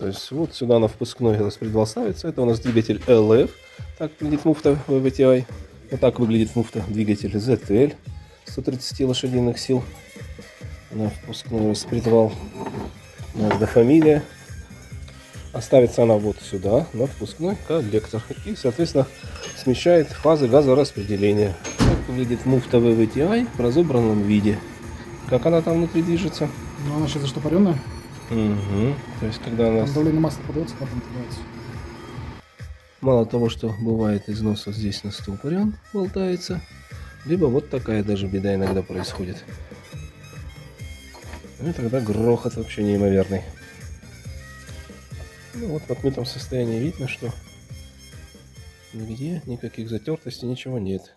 То есть вот сюда на впускной распредвал ставится. Это у нас двигатель LF. Так выглядит муфта VVTi. Вот так выглядит муфта двигателя ZL. 130 лошадиных сил. На впускной распредвал. Mazda фамилия. А ставится она вот сюда, на впускной коллектор. И, соответственно, смещает фазы газораспределения. Так выглядит муфта VVTi в разобранном виде. Как она там внутри движется? Ну, она сейчас заштопоренная. Угу. То есть, когда она... Там давление масла подается, потом подается. Мало того, что бывает износа здесь на стопоре, он болтается. Либо вот такая даже беда иногда происходит. И тогда грохот вообще неимоверный. Ну вот в отмытом состоянии видно, что нигде никаких затертостей, ничего нет.